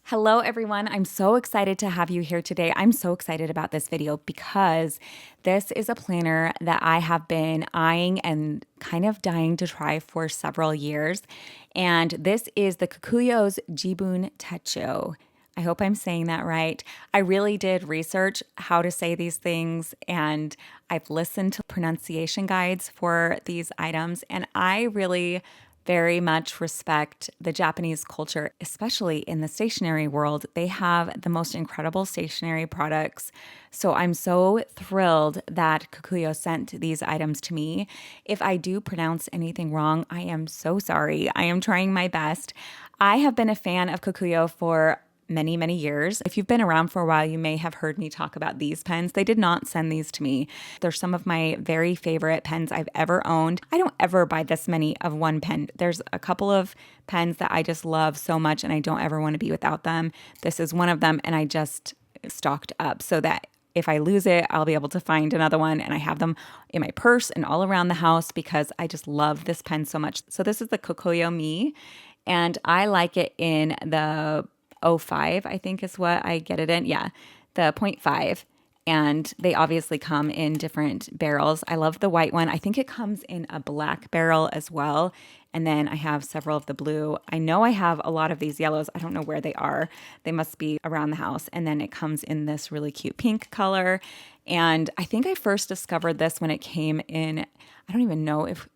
Hello, everyone. I'm so excited to have you here today. I'm so excited about this video because this is a planner that I have been eyeing and kind of dying to try for several years. And this is the Kokuyo's Jibun Techo. I hope I'm saying that right. I really did research how to say these things, and I've listened to pronunciation guides for these items, and I really very much respect the Japanese culture, especially in the stationery world. They have the most incredible stationery products. So I'm so thrilled that Kokuyo sent these items to me. If I do pronounce anything wrong, I am so sorry. I am trying my best. I have been a fan of Kokuyo for many, many years. If you've been around for a while, you may have heard me talk about these pens. They did not send these to me. They're some of my very favorite pens I've ever owned. I don't ever buy this many of one pen. There's a couple of pens that I just love so much and I don't ever want to be without them. This is one of them, and I just stocked up so that if I lose it, I'll be able to find another one, and I have them in my purse and all around the house because I just love this pen so much. So this is the Kokuyo Me, and I like it in the 05, I think is what I get it in. Yeah, the 0.5. And they obviously come in different barrels. I love the white one. I think it comes in a black barrel as well. And then I have several of the blue. I know I have a lot of these yellows. I don't know where they are. They must be around the house. And then it comes in this really cute pink color. And I think I first discovered this when it came in, I don't even know if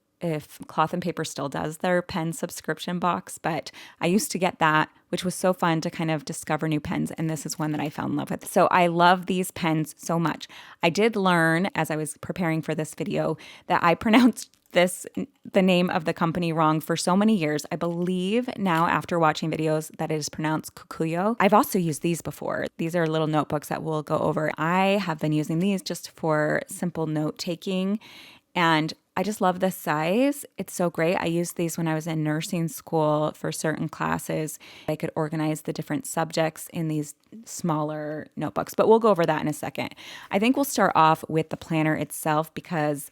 Cloth and Paper still does their pen subscription box, but I used to get that, which was so fun to kind of discover new pens, and this is one that I fell in love with. So I love these pens so much. I did learn as I was preparing for this video that I pronounced the name of the company wrong for so many years. I believe now, after watching videos, that it is pronounced Kokuyo. I've also used these before. These are little notebooks that we'll go over. I have been using these just for simple note taking, and I just love the size. It's so great. I used these when I was in nursing school for certain classes. I could organize the different subjects in these smaller notebooks, but we'll go over that in a second. I think we'll start off with the planner itself because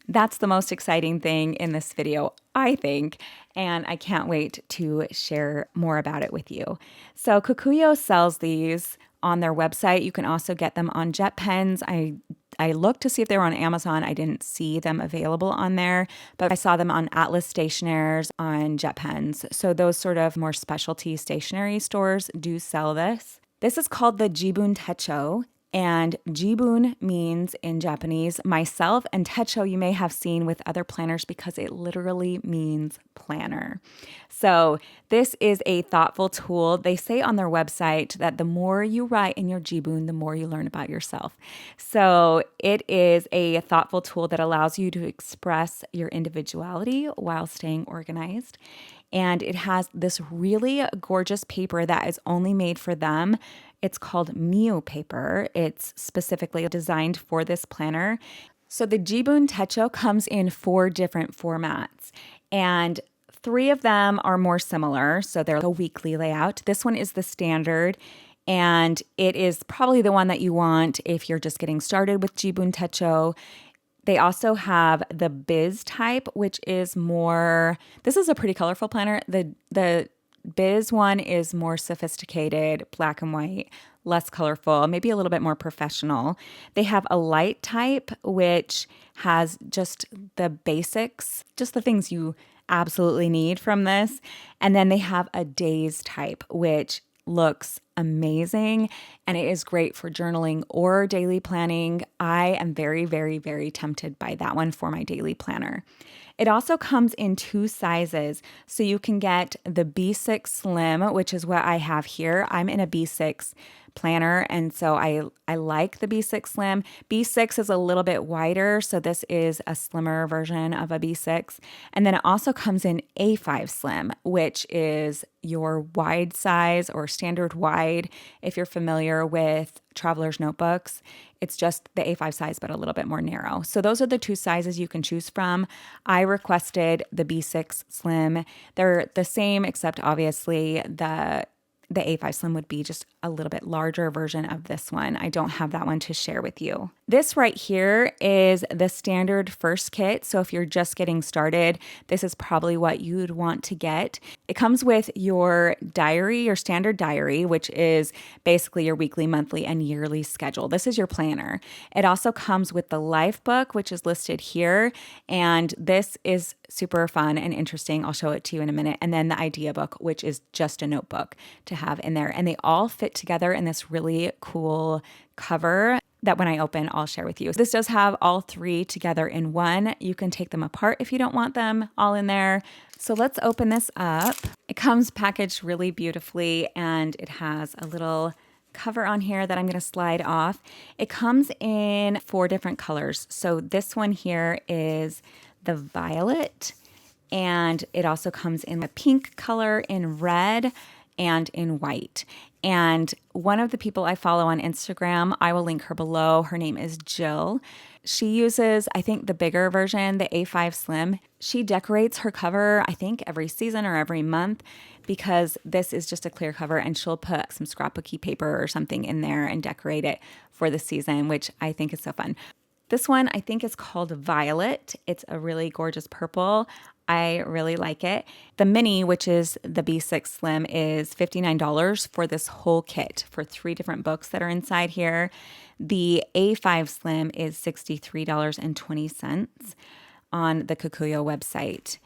that's the most exciting thing in this video, I think, and I can't wait to share more about it with you. So Kokuyo sells these on their website. You can also get them on JetPens. I looked to see if they were on Amazon. I didn't see them available on there, but I saw them on Atlas Stationers, on JetPens. So those sort of more specialty stationery stores do sell this. This is called the Jibun Techo, and Jibun means in Japanese myself, and Techo you may have seen with other planners because it literally means planner. So this is a thoughtful tool. They say on their website that the more you write in your Jibun, the more you learn about yourself. So it is a thoughtful tool that allows you to express your individuality while staying organized. And it has this really gorgeous paper that is only made for them. It's called Miu paper. It's specifically designed for this planner. So the Jibun Techo comes in 4 different formats, and 3 of them are more similar. So they're a weekly layout. This one is the standard, and it is probably the one that you want if you're just getting started with Jibun Techo. They also have the Biz type, which is more, this is a pretty colorful planner. The Biz one is more sophisticated, black and white, less colorful, maybe a little bit more professional. They have a light type, which has just the basics, just the things you absolutely need from this. And then they have a Days type, which looks amazing, and it is great for journaling or daily planning. I am very, very, very tempted by that one for my daily planner. It also comes in 2 sizes, so you can get the B6 Slim, which is what I have here. I'm in a B6 planner, and so I like the B6 Slim. B6 is a little bit wider, so this is a slimmer version of a B6. And then it also comes in A5 Slim, which is your wide size or standard wide. If you're familiar with traveler's notebooks, it's just the A5 size, but a little bit more narrow. So those are the 2 sizes you can choose from. I requested the B6 Slim. They're the same, except obviously the the A5 Slim would be just a little bit larger version of this one. I don't have that one to share with you. This right here is the standard first kit. So if you're just getting started, this is probably what you'd want to get. It comes with your diary, your standard diary, which is basically your weekly, monthly, and yearly schedule. This is your planner. It also comes with the life book, which is listed here. And this is super fun and interesting. I'll show it to you in a minute. And then the idea book, which is just a notebook to have in there. And they all fit together in this really cool cover that when I open, I'll share with you. This does have all three together in one. You can take them apart if you don't want them all in there. So let's open this up. It comes packaged really beautifully, and it has a little cover on here that I'm going to slide off. It comes in 4 different colors. So this one here is the violet, and it also comes in a pink color, in red, and in white. And one of the people I follow on Instagram, I will link her below. Her name is Jill. She uses, I think, the bigger version, the A5 Slim. She decorates her cover, I think, every season or every month, because this is just a clear cover, and she'll put some scrapbooky paper or something in there and decorate it for the season, which I think is so fun. This one I think is called Violet. It's a really gorgeous purple. I really like it. The mini, which is the B6 Slim, is $59 for this whole kit for 3 different books that are inside here. The A5 Slim is $63.20 on the Kokuyo website.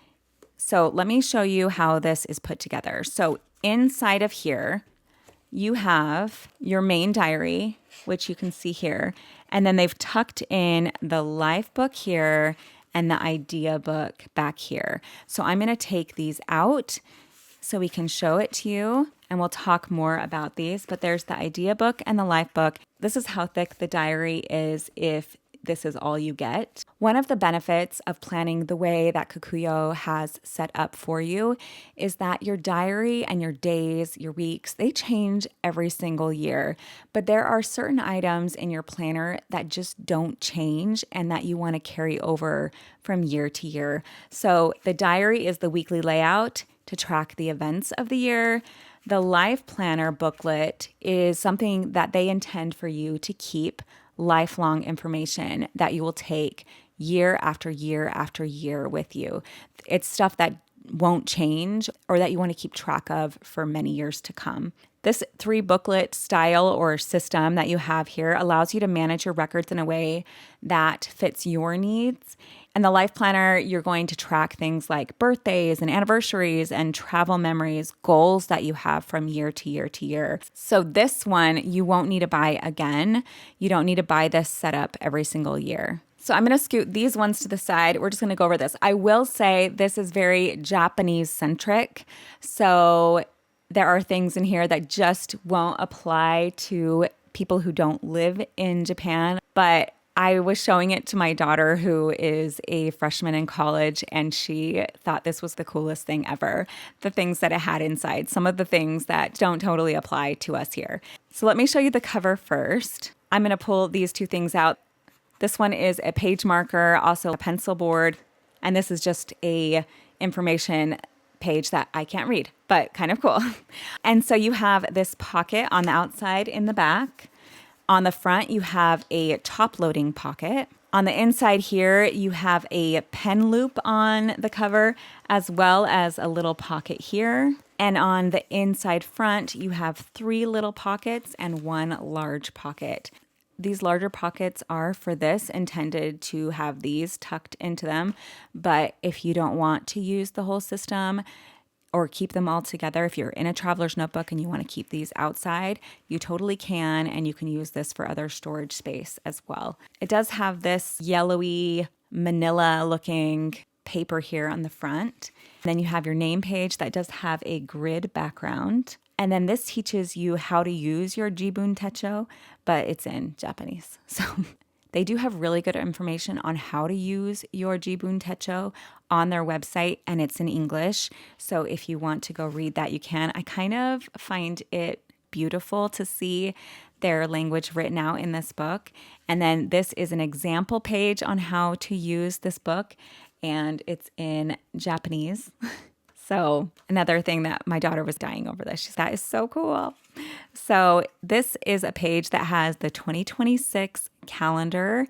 So let me show you how this is put together. So inside of here, you have your main diary, which you can see here. And then they've tucked in the life book here and the idea book back here. So I'm going to take these out so we can show it to you, and we'll talk more about these. But there's the idea book and the life book. This is how thick the diary is if this is all you get. One of the benefits of planning the way that Kokuyo has set up for you is that your diary and your days, your weeks, they change every single year. But there are certain items in your planner that just don't change and that you want to carry over from year to year. So the diary is the weekly layout to track the events of the year. The life planner booklet is something that they intend for you to keep lifelong information that you will take year after year after year with you. It's stuff that won't change or that you want to keep track of for many years to come. This 3 booklet style or system that you have here allows you to manage your records in a way that fits your needs. And the life planner, you're going to track things like birthdays and anniversaries and travel memories, goals that you have from year to year to year. So this one, you won't need to buy again. You don't need to buy this setup every single year. So I'm going to scoot these ones to the side. We're just going to go over this. I will say this is very Japanese centric. So there are things in here that just won't apply to people who don't live in Japan. But I was showing it to my daughter, who is a freshman in college, and she thought this was the coolest thing ever. The things that it had inside, some of the things that don't totally apply to us here. So let me show you the cover first. I'm going to pull these 2 things out. This one is a page marker, also a pencil board, and this is just a information page that I can't read, but kind of cool. And so you have this pocket on the outside in the back. On the front, you have a top-loading pocket. On the inside here, you have a pen loop on the cover, as well as a little pocket here. And on the inside front, you have 3 little pockets and 1 large pocket. These larger pockets are for this, intended to have these tucked into them. But if you don't want to use the whole system or keep them all together, if you're in a traveler's notebook and you want to keep these outside, you totally can, and you can use this for other storage space as well. It does have this yellowy manila looking paper here on the front. And then you have your name page that does have a grid background. And then this teaches you how to use your Jibun Techo, but it's in Japanese. So they do have really good information on how to use your Jibun Techo on their website, and it's in English. So if you want to go read that, you can. I kind of find it beautiful to see their language written out in this book. And then this is an example page on how to use this book, and it's in Japanese. So another thing that my daughter was dying over this. She's that is so cool. So this is a page that has the 2026 calendar,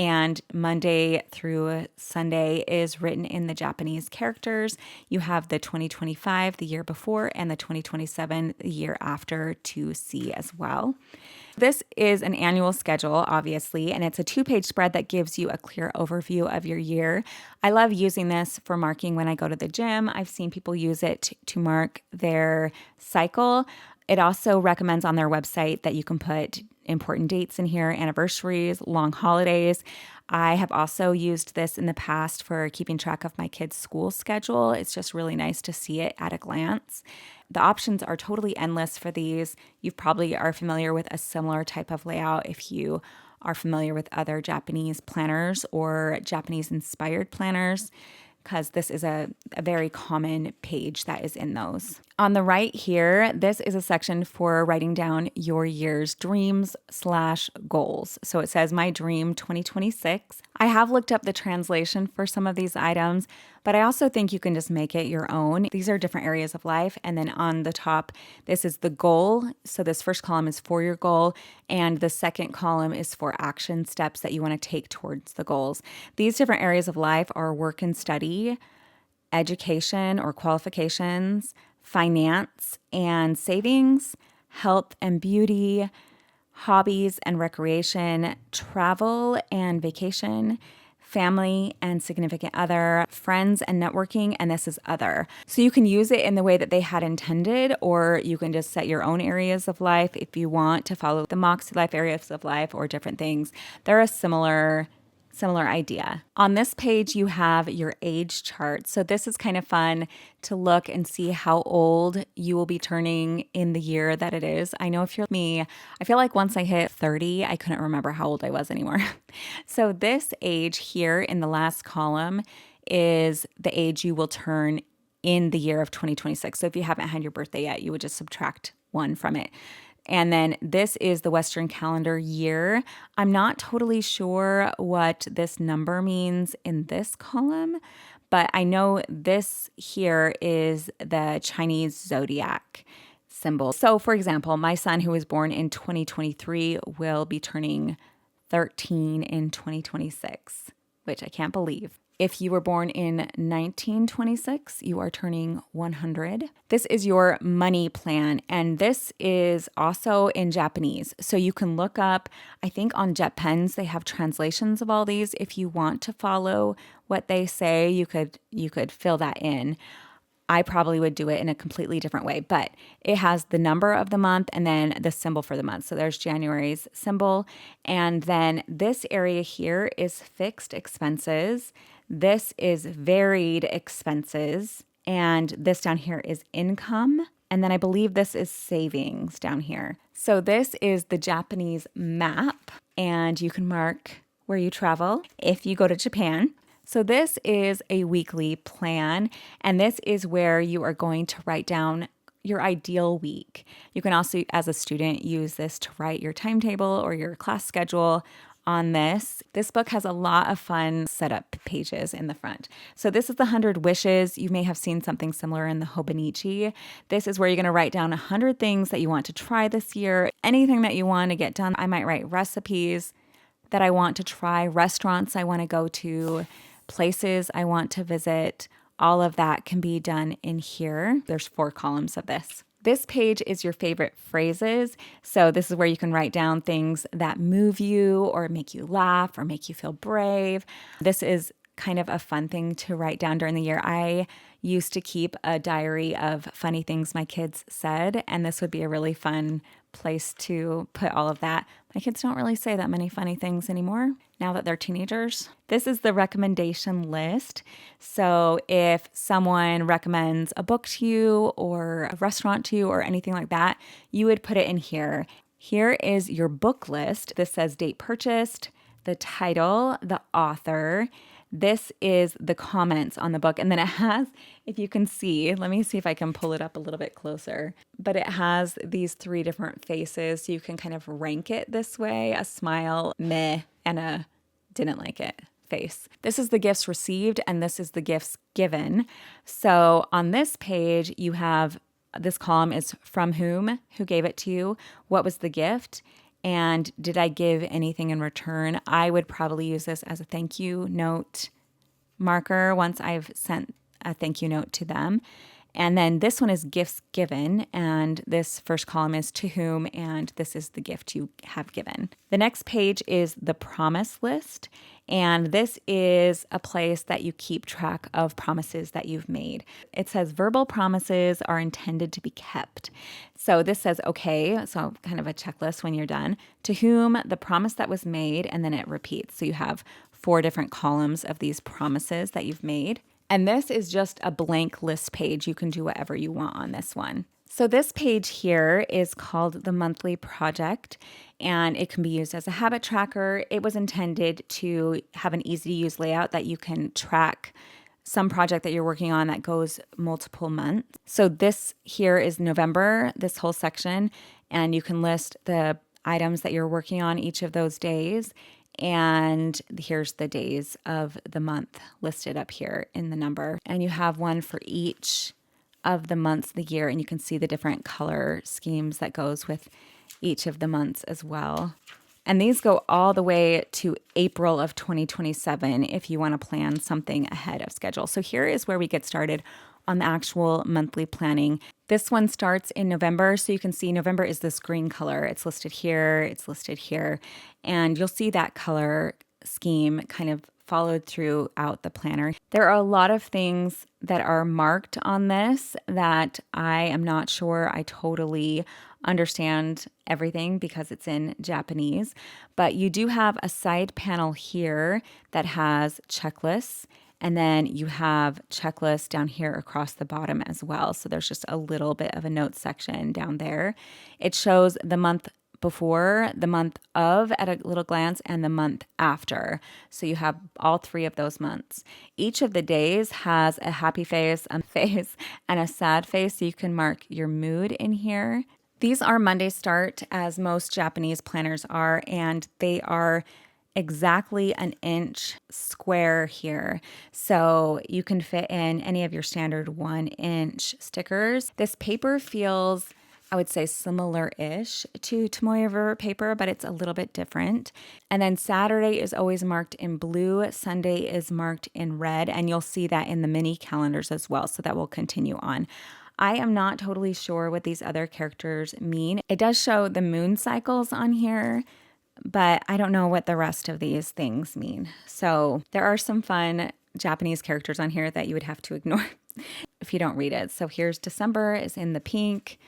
and Monday through Sunday is written in the Japanese characters. You have the 2025, the year before, and the 2027, the year after, to see as well. This is an annual schedule, obviously, and it's a 2-page spread that gives you a clear overview of your year. I love using this for marking when I go to the gym. I've seen people use it to mark their cycle. It also recommends on their website that you can put important dates in here, anniversaries, long holidays. I have also used this in the past for keeping track of my kids' school schedule. It's just really nice to see it at a glance. The options are totally endless for these. You probably are familiar with a similar type of layout if you are familiar with other Japanese planners or Japanese-inspired planners, because this is a very common page that is in those. On the right here, this is a section for writing down your year's dreams/goals. So it says My Dream 2026. I have looked up the translation for some of these items, but I also think you can just make it your own. These are different areas of life. And then on the top, this is the goal. So this first column is for your goal, and the second column is for action steps that you want to take towards the goals. These different areas of life are work and study, education or qualifications, finance and savings, health and beauty, hobbies and recreation, travel and vacation, family and significant other, friends and networking, and this is other. So you can use it in the way that they had intended, or you can just set your own areas of life if you want to follow the MakseLife areas of life or different things. They're a similar idea. On this page, you have your age chart. So this is kind of fun to look and see how old you will be turning in the year that it is. I know if you're me, I feel like once I hit 30, I couldn't remember how old I was anymore. So this age here in the last column is the age you will turn in the year of 2026. So if you haven't had your birthday yet, you would just subtract 1 from it. And then this is the Western calendar year. I'm not totally sure what this number means in this column, but I know this here is the Chinese zodiac symbol. So for example, my son who was born in 2023 will be turning 13 in 2026, which I can't believe. If you were born in 1926, you are turning 100. This is your money plan, and this is also in Japanese. So you can look up, I think on JetPens, they have translations of all these. If you want to follow what they say, you could fill that in. I probably would do it in a completely different way, but it has the number of the month and then the symbol for the month. So there's January's symbol. And then this area here is fixed expenses. This is varied expenses. And this down here is income. And then I believe this is savings down here. So this is the Japanese map, and you can mark where you travel if you go to Japan. So this is a weekly plan, and this is where you are going to write down your ideal week. You can also, as a student, use this to write your timetable or your class schedule on this. This book has a lot of fun setup pages in the front. So this is the 100 wishes. You may have seen something similar in the Hobonichi. This is where you're going to write down 100 things that you want to try this year, anything that you want to get done. I might write recipes that I want to try, restaurants I want to go to, places I want to visit. All of that can be done in here. There's 4 columns of this. This page is your favorite phrases. So this is where you can write down things that move you or make you laugh or make you feel brave. This is kind of a fun thing to write down during the year. I used to keep a diary of funny things my kids said, and this would be a really fun place to put all of that. My kids don't really say that many funny things anymore now that they're teenagers. This is the recommendation list. So if someone recommends a book to you or a restaurant to you or anything like that, you would put it in here. Here is your book list. This says date purchased, the title, the author. This is the comments on the book. And then it has, if you can see, let me see if I can pull it up a little bit closer, but it has these 3 different faces. So you can kind of rank it this way: a smile, meh, and a didn't like it. face. This is the gifts received and this is the gifts given. So on this page, you have this column is from whom, who gave it to you, what was the gift, and did I give anything in return? I would probably use this as a thank you note marker once I've sent a thank you note to them. And then this one is gifts given, and this first column is to whom, and this is the gift you have given. The next page is the promise list, and this is a place that you keep track of promises that you've made. It says verbal promises are intended to be kept. So this says, okay, so kind of a checklist when you're done. To whom, the promise that was made, and then it repeats. So you have 4 different columns of these promises that you've made. And this is just a blank list page. You can do whatever you want on this one. So this page here is called the monthly project, and it can be used as a habit tracker. It was intended to have an easy to use layout that you can track some project that you're working on that goes multiple months. So this here is November, this whole section, and you can list the items that you're working on each of those days. And here's the days of the month listed up here in the number. And you have one for each of the months of the year, and you can see the different color schemes that goes with each of the months as well. And these go all the way to April of 2027 if you want to plan something ahead of schedule. So here is where we get started on the actual monthly planning. This one starts in November, so you can see November is this green color. It's listed here, it's listed here, and you'll see that color scheme kind of followed throughout the planner. There are a lot of things that are marked on this that I am not sure I totally understand everything because it's in Japanese, but you do have a side panel here that has checklists. And then you have checklists down here across the bottom as well. So there's just a little bit of a notes section down there. It shows the month before, the month of at a little glance, and the month after. So you have all 3 of those months. Each of the days has a happy face, a face, and a sad face. So you can mark your mood in here. These are Monday start, as most Japanese planners are, and they are exactly an inch square here. So you can fit in any of your standard 1-inch stickers. This paper feels, I would say, similar-ish to Tomoyo paper, but it's a little bit different. And then Saturday is always marked in blue. Sunday is marked in red, and you'll see that in the mini calendars as well. So that will continue on. I am not totally sure what these other characters mean. It does show the moon cycles on here, but I don't know what the rest of these things mean. So there are some fun Japanese characters on here that you would have to ignore if you don't read it. So here's December is in the pink,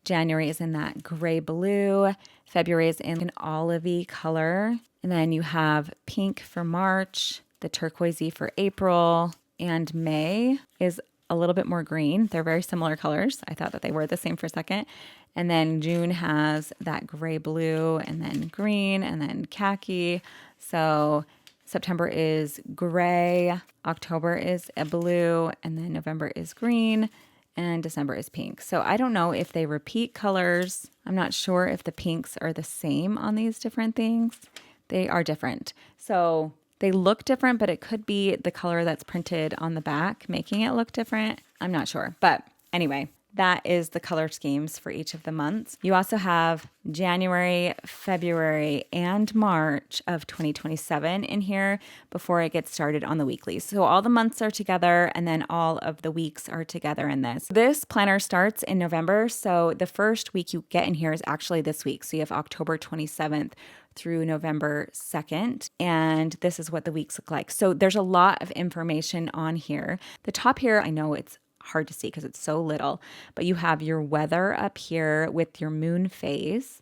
January is in that gray blue, February is in an olivey color, and then you have pink for March, the turquoisey for April, and May is a little bit more green. They're very similar colors. I thought that they were the same for a second. And then June has that gray blue, and then green, and then khaki. So September is gray, October is a blue, and then November is green, and December is pink. So I don't know if they repeat colors. I'm not sure if the pinks are the same on these different things. They are different. So they look different, but it could be the color that's printed on the back making it look different. I'm not sure. But anyway, that is the color schemes for each of the months. You also have January, February, and March of 2027 in here before it gets started on the weeklies. So all the months are together, and then all of the weeks are together in this. This planner starts in November, so the first week you get in here is actually this week. So you have October 27th through November 2nd, and this is what the weeks look like. So there's a lot of information on here. The top here, I know it's hard to see because it's so little, but you have your weather up here with your moon phase.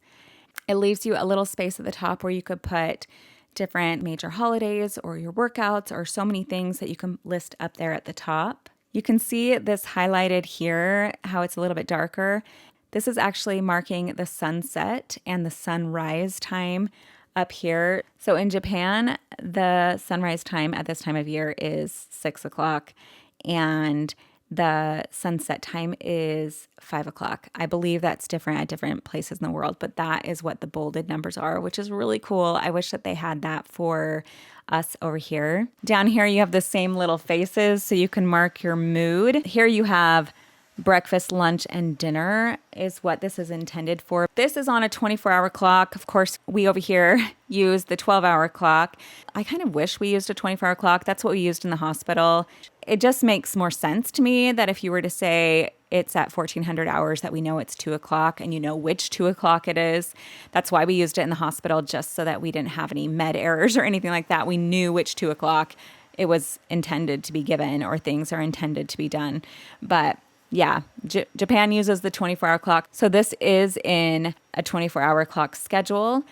It leaves you a little space at the top where you could put different major holidays or your workouts or so many things that you can list up there at the top. You can see this highlighted here, how it's a little bit darker. This is actually marking the sunset and the sunrise time up here. So in Japan, the sunrise time at this time of year is 6 o'clock, and the sunset time is 5 o'clock. I believe that's different at different places in the world, but that is what the bolded numbers are, which is really cool. I wish that they had that for us over here. Down here, you have the same little faces so you can mark your mood. Here you have breakfast, lunch, and dinner is what this is intended for. This is on a 24-hour clock. Of course, we over here use the 12-hour clock. I kind of wish we used a 24-hour clock. That's what we used in the hospital. It just makes more sense to me that if you were to say it's at 1400 hours that we know it's 2 o'clock and you know which 2 o'clock it is. That's why we used it in the hospital, just so that we didn't have any med errors or anything like that. We knew which 2 o'clock it was intended to be given or things are intended to be done. But yeah, Japan uses the 24-hour clock. So this is in a 24-hour clock schedule.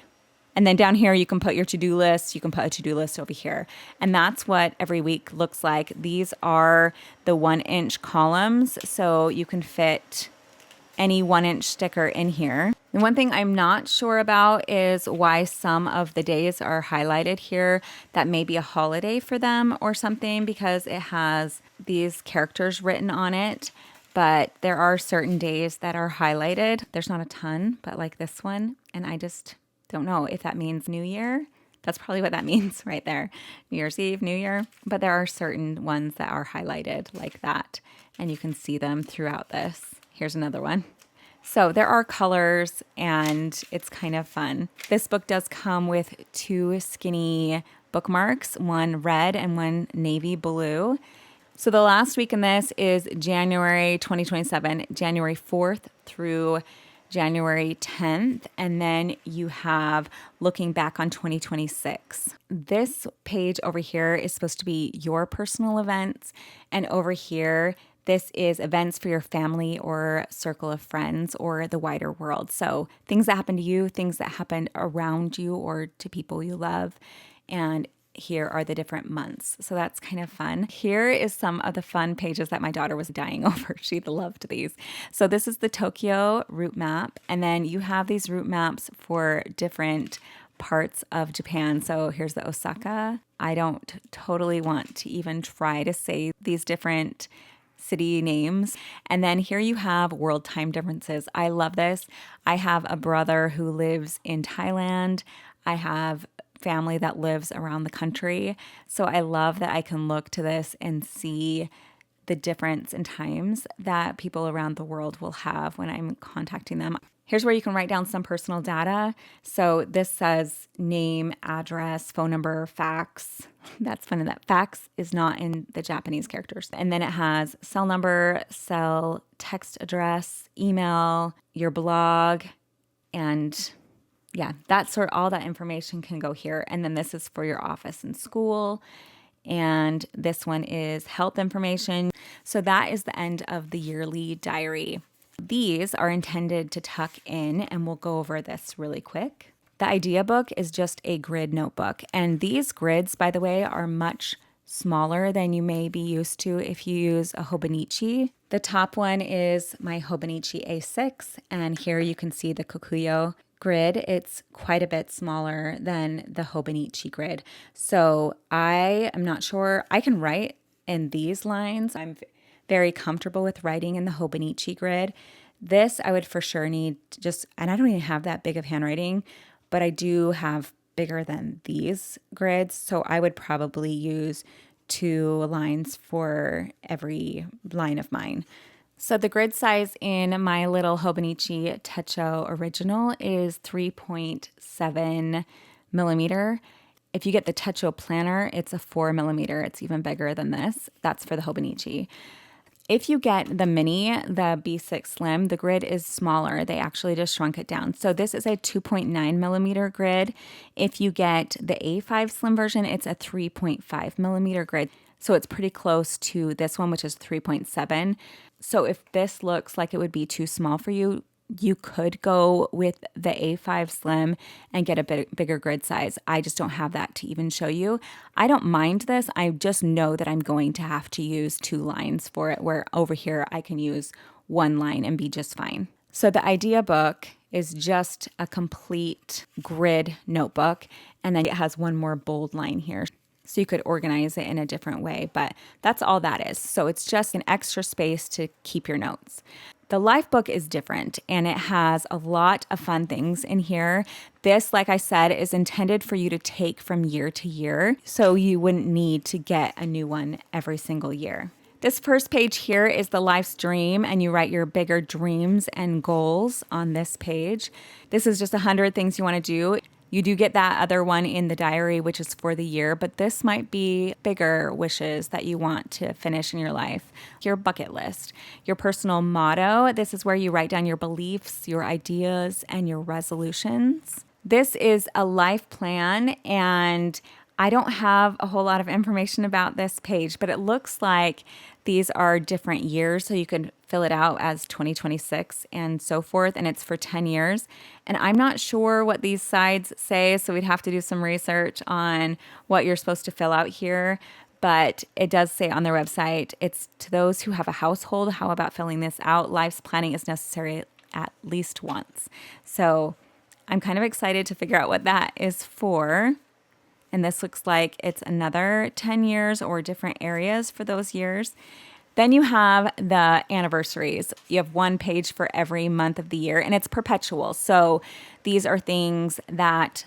And then down here, you can put your to-do list. You can put a to-do list over here. And that's what every week looks like. These are the 1-inch columns. So you can fit any 1-inch sticker in here. And one thing I'm not sure about is why some of the days are highlighted here. That may be a holiday for them or something, because it has these characters written on it. But there are certain days that are highlighted. There's not a ton, but like this one. And I just don't know if that means New Year. That's probably what that means right there. New Year's Eve, New Year. But there are certain ones that are highlighted like that. And you can see them throughout this. Here's another one. So there are colors and it's kind of fun. This book does come with 2 skinny bookmarks, one red and one navy blue. So the last week in this is January 2027, January 4th through January 10th. And then you have looking back on 2026. This page over here is supposed to be your personal events. And over here, this is events for your family or circle of friends or the wider world. So things that happen to you, things that happened around you or to people you love. And here are the different months. So that's kind of fun. Here is some of the fun pages that my daughter was dying over. She loved these. So this is the Tokyo route map. And then you have these route maps for different parts of Japan. So here's the Osaka. I don't totally want to even try to say these different city names. And then here you have world time differences. I love this. I have a brother who lives in Thailand. I have family that lives around the country. So I love that I can look to this and see the difference in times that people around the world will have when I'm contacting them. Here's where you can write down some personal data. So this says name, address, phone number, fax. That's funny that fax is not in the Japanese characters. And then it has cell number, cell, text address, email, your blog, and yeah, that's sort of all that information can go here. And then this is for your office and school. And this one is health information. So that is the end of the yearly diary. These are intended to tuck in, and we'll go over this really quick. The idea book is just a grid notebook. And these grids, by the way, are much smaller than you may be used to if you use a Hobonichi. The top one is my Hobonichi A6. And here you can see the Kokuyo grid. It's quite a bit smaller than the Hobonichi grid. So I am not sure. I can write in these lines. I'm very comfortable with writing in the Hobonichi grid. This I would for sure need and I don't even have that big of handwriting, but I do have bigger than these grids. So I would probably use 2 lines for every line of mine. So the grid size in my little Hobonichi Techo original is 3.7 millimeter. If you get the Techo planner, it's a 4 millimeter. It's even bigger than this. That's for the Hobonichi. If you get the mini, the B6 Slim, the grid is smaller. They actually just shrunk it down. So this is a 2.9 millimeter grid. If you get the A5 Slim version, it's a 3.5 millimeter grid. So it's pretty close to this one, which is 3.7. So if this looks like it would be too small for you, you could go with the A5 Slim and get a bit bigger grid size. I just don't have that to even show you. I don't mind this. I just know that I'm going to have to use 2 lines for it, where over here I can use 1 line and be just fine. So the idea book is just a complete grid notebook, and then it has 1 more bold line here. So you could organize it in a different way, but that's all that is. So it's just an extra space to keep your notes. The Life book is different and it has a lot of fun things in here. This, like I said, is intended for you to take from year to year, so you wouldn't need to get a new one every single year. This first page here is the Life's Dream, and you write your bigger dreams and goals on this page. This is just 100 things you want to do. You do get that other one in the diary, which is for the year, but this might be bigger wishes that you want to finish in your life. Your bucket list, your personal motto. This is where you write down your beliefs, your ideas, and your resolutions. This is a life plan, and I don't have a whole lot of information about this page, but it looks like these are different years, so you can fill it out as 2026 and so forth, and it's for 10 years. And I'm not sure what these sides say, so we'd have to do some research on what you're supposed to fill out here. But it does say on their website, it's to those who have a household. How about filling this out? Life's planning is necessary at least once. So I'm kind of excited to figure out what that is for. And this looks like it's another 10 years or different areas for those years. Then you have the anniversaries. You have one page for every month of the year, and it's perpetual. So these are things that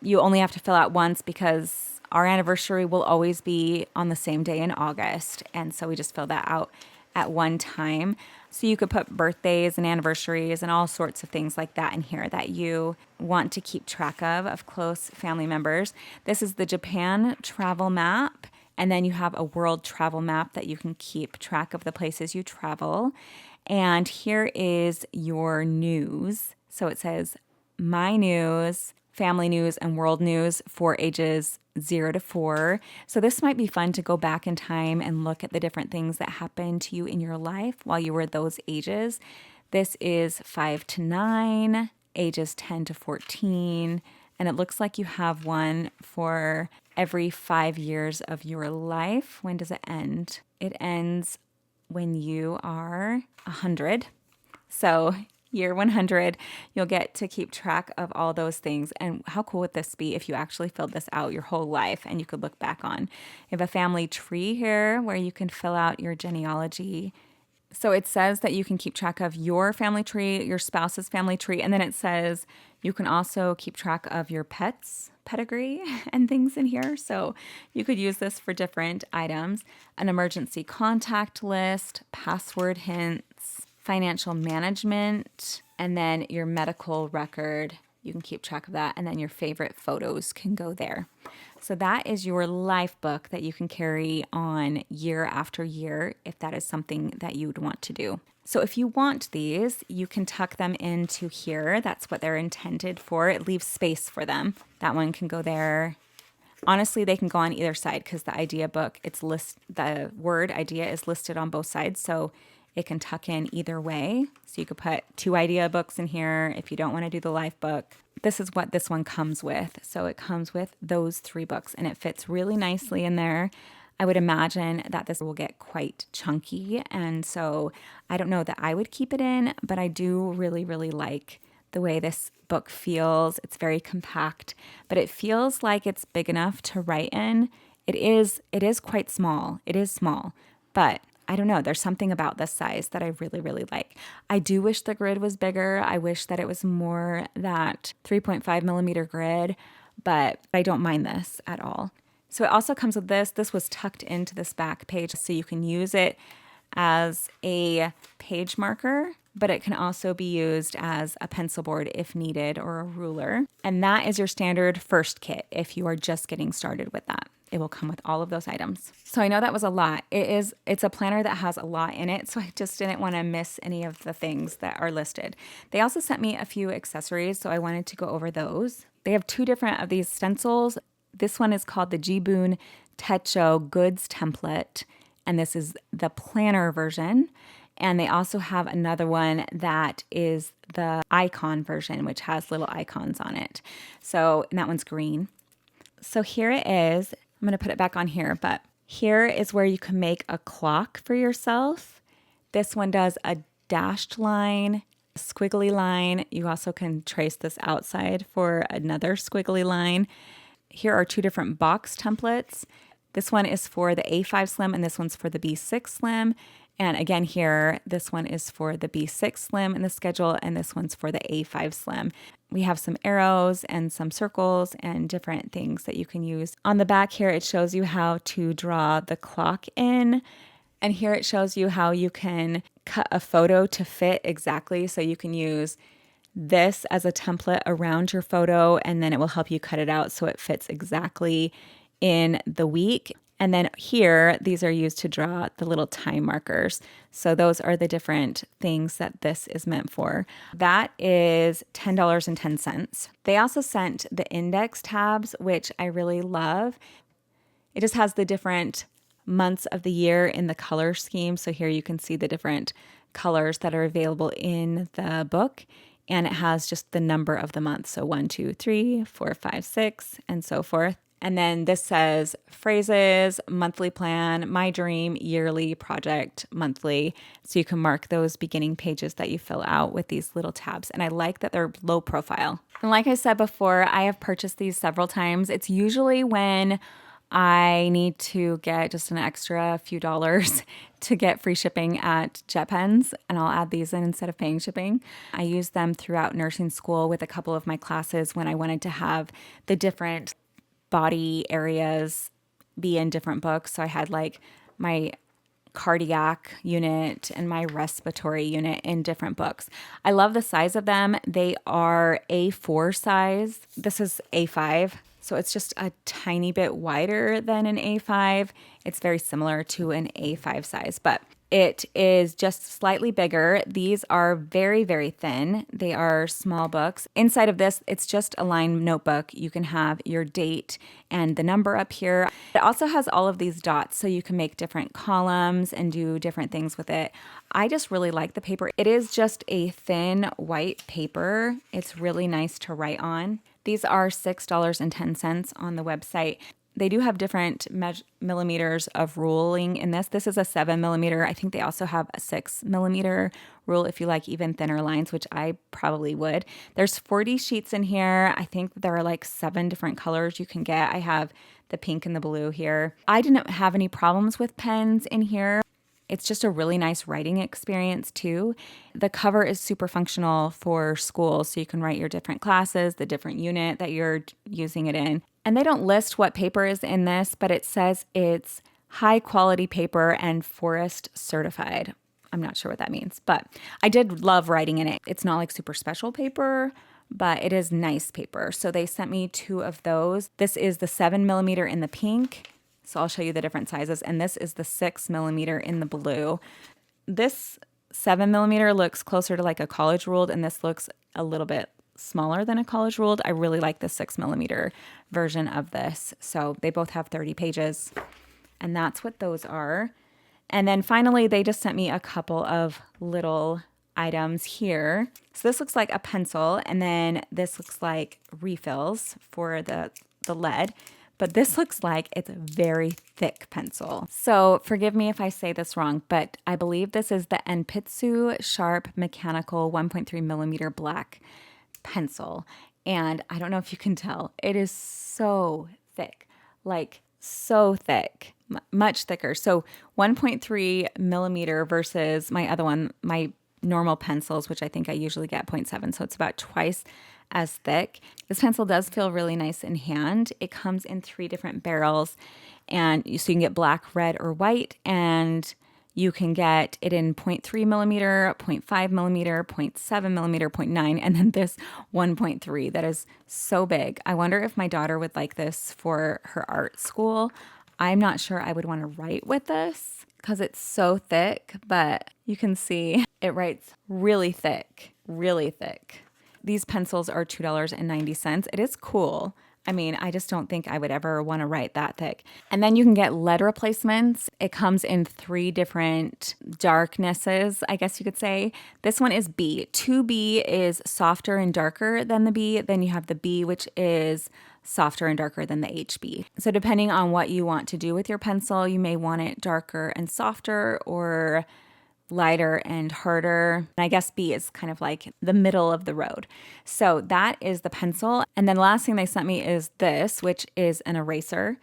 you only have to fill out once because our anniversary will always be on the same day in August. And so we just fill that out at one time. So you could put birthdays and anniversaries and all sorts of things like that in here that you want to keep track of close family members. This is the Japan travel map. And then you have a world travel map that you can keep track of the places you travel. And here is your news. So it says My News, Family News, and World News for ages 0 to 4. So this might be fun to go back in time and look at the different things that happened to you in your life while you were those ages. This is 5 to 9, ages 10 to 14. And it looks like you have one for every 5 years of your life. When does it end? It ends when you are 100. So year 100, you'll get to keep track of all those things. And how cool would this be if you actually filled this out your whole life and you could look back on? You have a family tree here where you can fill out your genealogy. So it says that you can keep track of your family tree, your spouse's family tree, and then it says you can also keep track of your pet's pedigree and things in here. So you could use this for different items. An emergency contact list, password hints, financial management, and then your medical record. You can keep track of that, and then your favorite photos can go there. So that is your life book that you can carry on year after year if that is something that you would want to do. So if you want these, you can tuck them into here. That's what they're intended for. It leaves space for them. That one can go there. Honestly, they can go on either side because the idea book, the word idea is listed on both sides. So it can tuck in either way. So you could put 2 idea books in here if you don't want to do the life book. This is what this one comes with. So it comes with those 3 books and it fits really nicely in there. I would imagine that this will get quite chunky. And so I don't know that I would keep it in, but I do really, really like the way this book feels. It's very compact, but it feels like it's big enough to write in. It is quite small. It is small, but I don't know. There's something about this size that I really, really like. I do wish the grid was bigger. I wish that it was more that 3.5 millimeter grid, but I don't mind this at all. So it also comes with this. This was tucked into this back page, so you can use it as a page marker, but it can also be used as a pencil board if needed or a ruler. And that is your standard first kit if you are just getting started with that. It will come with all of those items. So I know that was a lot. It's a planner that has a lot in it, so I just didn't want to miss any of the things that are listed. They also sent me a few accessories, so I wanted to go over those. They have 2 different of these stencils. This one is called the Jibun Techo Goods Template, and this is the planner version. And they also have another one that is the icon version, which has little icons on it. So, and that one's green. So here it is. I'm going to put it back on here, but here is where you can make a clock for yourself. This one does a dashed line, a squiggly line. You also can trace this outside for another squiggly line. here are 2 different box templates. This one is for the A5 Slim and this one's for the B6 Slim. And again here, this one is for the B6 Slim in the schedule and this one's for the A5 Slim. We have some arrows and some circles and different things that you can use. On the back here, it shows you how to draw the clock in. And here it shows you how you can cut a photo to fit exactly. So you can use this as a template around your photo and then it will help you cut it out so it fits exactly in the week. And then here, these are used to draw the little time markers. So those are the different things that this is meant for. That is $10.10. They also sent the index tabs, which I really love. It just has the different months of the year in the color scheme. So here you can see the different colors that are available in the book. And it has just the number of the month. So 1, 2, 3, 4, 5, 6, and so forth. And then this says phrases, monthly plan, my dream, yearly, project, monthly. So you can mark those beginning pages that you fill out with these little tabs. And I like that they're low profile. And like I said before, I have purchased these several times. It's usually when I need to get just an extra few dollars to get free shipping at JetPens, and I'll add these in instead of paying shipping. I used them throughout nursing school with a couple of my classes when I wanted to have the different body areas be in different books. So I had like my cardiac unit and my respiratory unit in different books. I love the size of them. They are A4 size. This is A5. So it's just a tiny bit wider than an A5. It's very similar to an A5 size, but it is just slightly bigger. These are very, very thin. They are small books. Inside of this, it's just a lined notebook. You can have your date and the number up here. It also has all of these dots, so you can make different columns and do different things with it. I just really like the paper. It is just a thin white paper. It's really nice to write on. These are $6.10 on the website. They do have different millimeters of ruling in this. This is a 7 millimeter. I think they also have a 6 millimeter rule if you like even thinner lines, which I probably would. There's 40 sheets in here. I think there are like 7 different colors you can get. I have the pink and the blue here. I didn't have any problems with pens in here. It's just a really nice writing experience too. The cover is super functional for school, so you can write your different classes, the different unit that you're using it in. And they don't list what paper is in this, but it says it's high quality paper and forest certified. I'm not sure what that means, but I did love writing in it. It's not like super special paper, but it is nice paper. So they sent me 2 of those. This is the 7 millimeter in the pink. So I'll show you the different sizes. And this is the 6 millimeter in the blue. This 7 millimeter looks closer to like a college ruled, and this looks a little bit smaller than a college ruled. I really like the 6 millimeter version of this. So they both have 30 pages, and that's what those are. And then finally, they just sent me a couple of little items here. So this looks like a pencil, and then this looks like refills for the lead. But this looks like it's a very thick pencil. So forgive me if I say this wrong, but I believe this is the Enpitsu Sharp Mechanical 1.3 millimeter black pencil. And I don't know if you can tell, it is so thick, like so thick, much thicker. So 1.3 millimeter versus my other one, my normal pencils, which I think I usually get 0.7. So it's about twice as thick. This pencil does feel really nice in hand. It comes in 3 different barrels, and so you can get black, red, or white, and you can get it in 0.3 millimeter, 0.5 millimeter, 0.7 millimeter, 0.9, and then this 1.3 that is so big. I wonder if my daughter would like this for her art school. I'm not sure I would want to write with this because it's so thick, but you can see it writes really thick, really thick. These pencils are $2.90. It is cool. I mean, I just don't think I would ever want to write that thick. And then you can get lead replacements. It comes in 3 different darknesses, I guess you could say. This one is B. 2B is softer and darker than the B. Then you have the B, which is softer and darker than the HB. So depending on what you want to do with your pencil, you may want it darker and softer or lighter and harder. And I guess B is kind of like the middle of the road. So that is the pencil. And then the last thing they sent me is this, which is an eraser.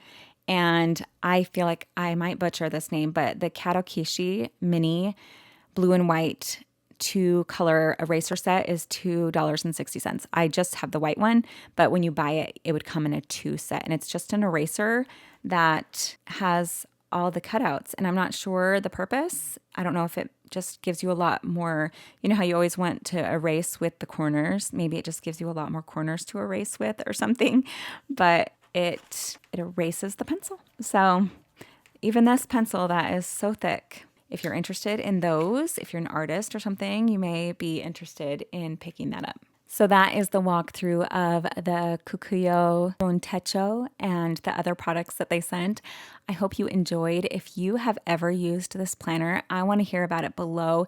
And I feel like I might butcher this name, but the Katokishi Mini Blue and White 2-color eraser set is $2.60. I just have the white one, but when you buy it, it would come in a 2 set. And it's just an eraser that has all the cutouts. And I'm not sure the purpose. I don't know if it just gives you a lot more, you know how you always want to erase with the corners? Maybe it just gives you a lot more corners to erase with or something. But it erases the pencil. So even this pencil that is so thick, if you're interested in those, if you're an artist or something, you may be interested in picking that up. So that is the walkthrough of the Kokuyo Techo and the other products that they sent. I hope you enjoyed. If you have ever used this planner, I want to hear about it below.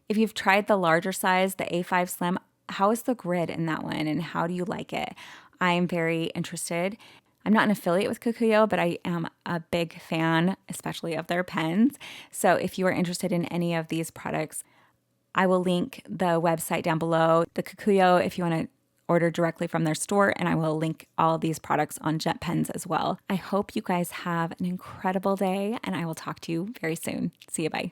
If you've tried the larger size, the A5 Slim, how is the grid in that one and how do you like it? I am very interested. I'm not an affiliate with Kokuyo, but I am a big fan, especially of their pens. So if you are interested in any of these products, I will link the website down below, the Kokuyo, if you want to order directly from their store, and I will link all of these products on JetPens as well. I hope you guys have an incredible day, and I will talk to you very soon. See you, bye.